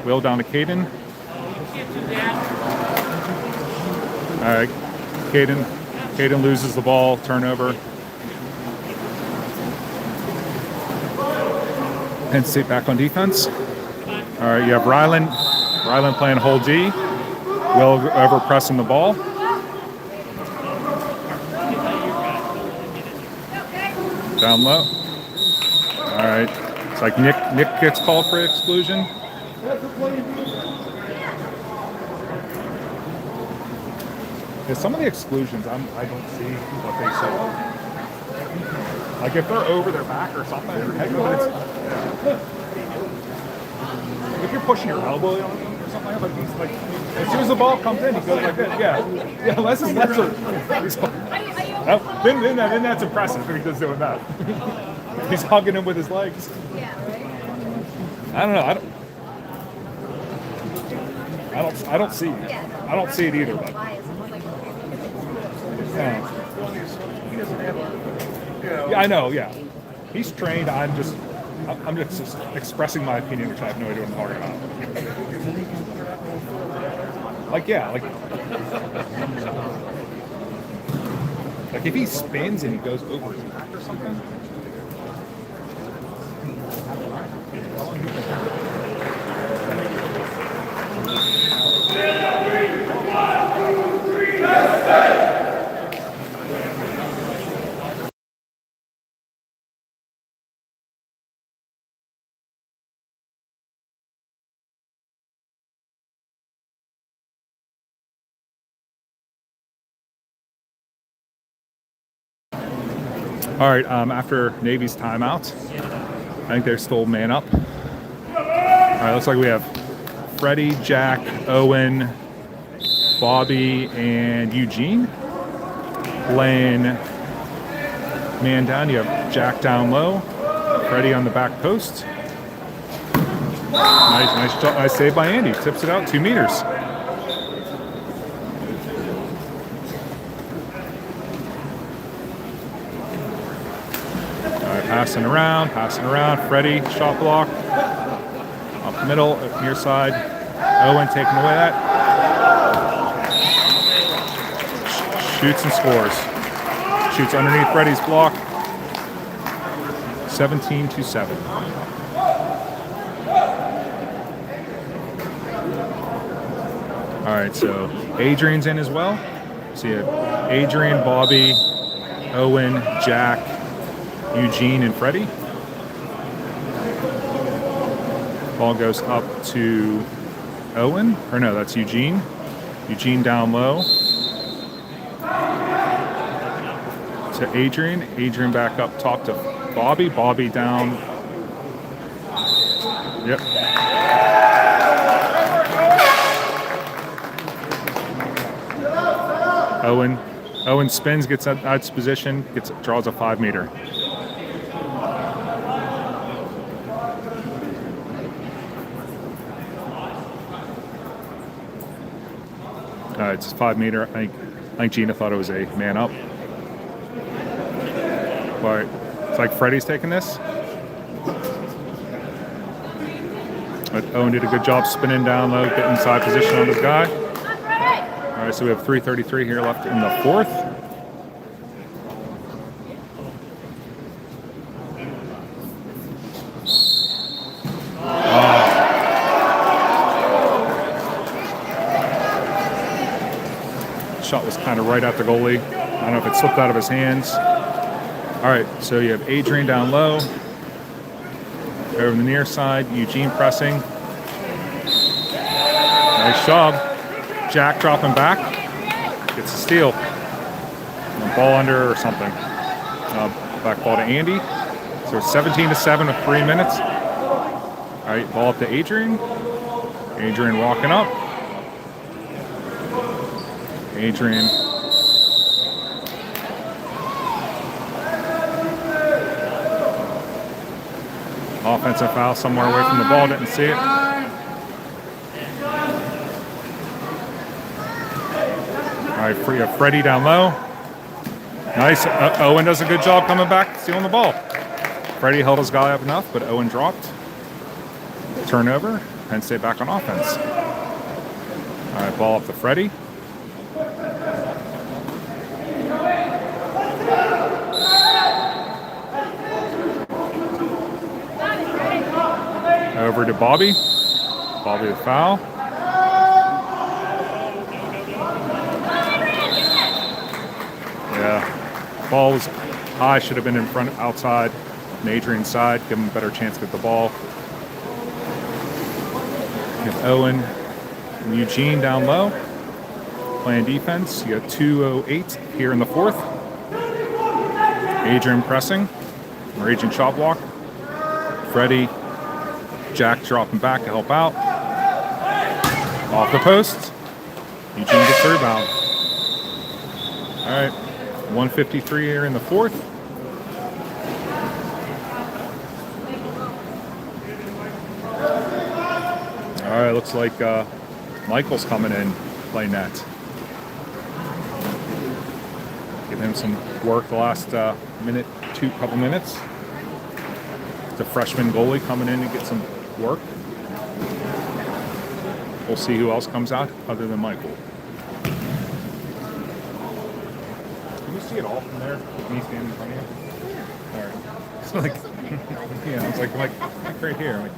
Will down to Caden. All right, Caden loses the ball, turnover. Penn State back on defense. All right, you have Rylan playing hold D. Will over pressing the ball. Down low. All right, it's like Nick gets called for exclusion. Yeah, some of the exclusions, I don't see what they say. Like if they're over their back or something, if you're pushing your elbow on them or something like that, like as soon as the ball comes in, he goes like this. Yeah, unless it's then that's impressive if he's doing that. He's hugging him with his legs. I don't know. I don't see it. I don't see it either. But yeah, I know. Yeah, he's trained. I'm just expressing my opinion, which I have no idea what I'm talking about. Like if he spins and he goes over his back or something. All right, after Navy's timeout, I think they're still man up. All right, looks like we have Freddie, Jack, Owen, Bobby, and Eugene playing man down. You have Jack down low, Freddie on the back post. Nice save by Andy. Tips it out 2 meters. Passing around. Freddie, shot block. Up the middle, near side. Owen taking away that. Shoots and scores. Shoots underneath Freddie's block. 17-7. All right, so Adrian's in as well. So you have Adrian, Bobby, Owen, Jack, Eugene, and Freddie. Ball goes up to Owen, or no, that's Eugene. Eugene down low to Adrian. Adrian back up top to Bobby. Bobby down. Yep. Owen spins, gets out its position, draws a 5 meter. It's 5 meter. I think Gina thought it was a man up. But it's like Freddie's taking this. But Owen did a good job spinning down low, getting inside position on his guy. All right, so we have 3:33 here left in the fourth. Shot was kind of right at the goalie. I don't know if it slipped out of his hands. All right, so you have Adrian down low. Over the near side, Eugene pressing. Nice job. Jack dropping back. Gets a steal. And ball under or something. Back ball to Andy. So it's 17-7 with 3 minutes. All right, ball up to Adrian. Adrian walking up. Adrian. Offensive foul somewhere away from the ball. Didn't see it. All right, free of Freddie down low. Nice. Owen does a good job coming back, stealing the ball. Freddie held his guy up enough, but Owen dropped. Turnover. Penn State back on offense. All right, ball up to Freddie. Over to Bobby. Bobby the foul. Yeah. Ball was high, should have been in front, outside, on Adrian's side, give him a better chance to get the ball. You have Owen and Eugene down low, playing defense. You got 2:08 here in the fourth. Adrian pressing, or Adrian shot block. Freddie, Jack dropping back to help out. Off the post. Eugene gets the rebound. All right, 1:53 here in the fourth. All right, looks like Michael's coming in, playing net. Give him some work the last couple minutes. The freshman goalie coming in to get some work. We'll see who else comes out other than Michael. Can you see it all from there? Me standing in front of you? Yeah. All right. It's like, yeah, it's like right here, like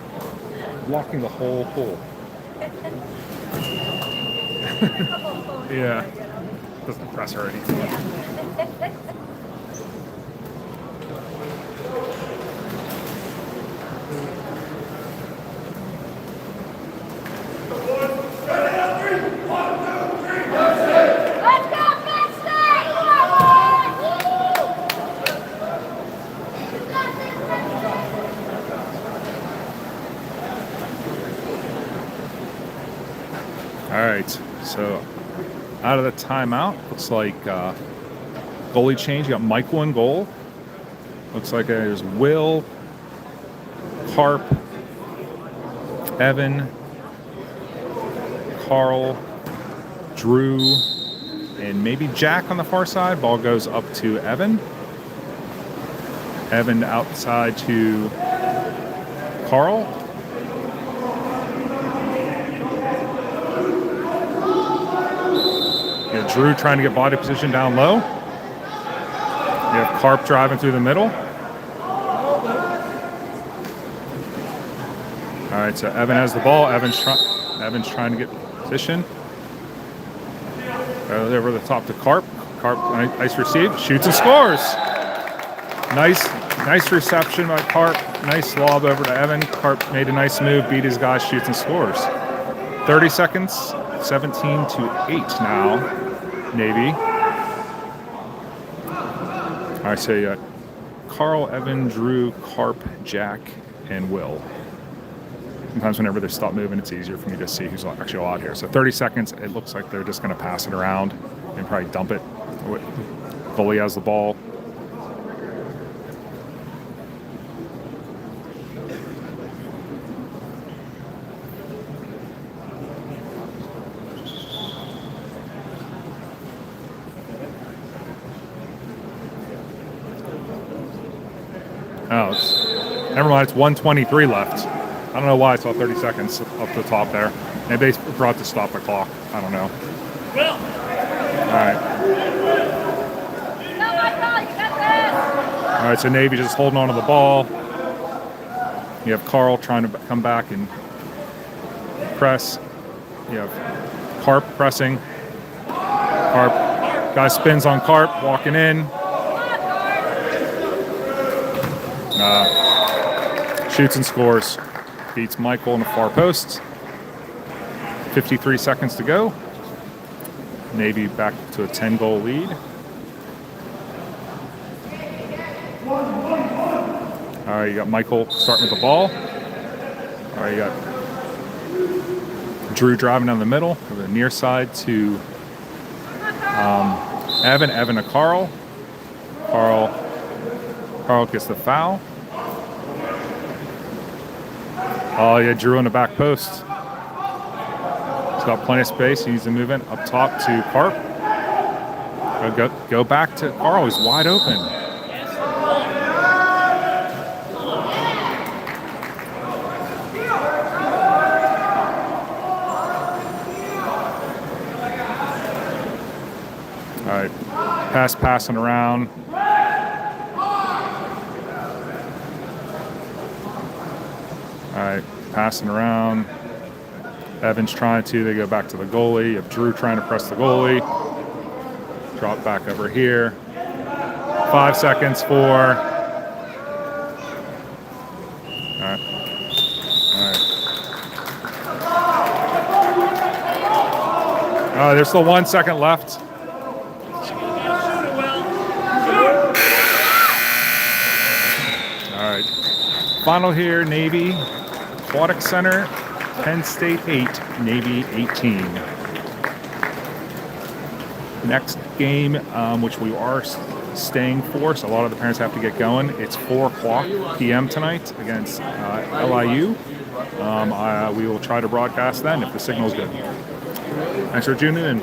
blocking the whole pool. Yeah. Doesn't press or anything. All right, so out of the timeout, looks like goalie change. You got Michael in goal. Looks like there's Will, Harp, Evan, Carl, Drew, and maybe Jack on the far side. Ball goes up to Evan. Evan outside to Carl. Drew trying to get body position down low. You have Carp driving through the middle. All right, so Evan has the ball. Evan's trying to get position. Goes over the top to Carp. Carp, nice receive, shoots and scores. Nice reception by Carp. Nice lob over to Evan. Carp made a nice move, beat his guy, shoots and scores. 30 seconds, 17-8 now, Navy. All right, so you got Carl, Evan, Drew, Carp, Jack, and Will. Sometimes whenever they stop moving, it's easier for me to see who's actually out here. So 30 seconds, it looks like they're just going to pass it around and probably dump it. Goalie has the ball. Oh, never mind. It's 1:23 left. I don't know why I saw 30 seconds up the top there. Maybe they brought to stop the clock. I don't know. All right. All right, so Navy just holding on to the ball. You have Carl trying to come back and press. You have Carp pressing. Carp, guy spins on Carp, walking in. Shoots and scores. Beats Michael in the far post. 53 seconds to go. Navy back to a 10-goal lead. All right, you got Michael starting with the ball. All right, you got Drew driving down the middle, over the near side to Evan. Evan to Carl. Carl gets the foul. Oh, yeah, Drew on the back post. He's got plenty of space. He needs to move in up top to Carp. Go back to Carl. He's wide open. All right, passing around. All right, passing around. Evan's trying to. They go back to the goalie. You have Drew trying to press the goalie. Drop back over here. 5 seconds for. All right. There's still 1 second left. All right. Final here, Navy. Aquatic Center, Penn State 8, Navy 18. Next game, which we are staying for, so a lot of the parents have to get going. It's 4:00 p.m. tonight against LIU. We will try to broadcast then if the signal's good. Thanks for tuning in.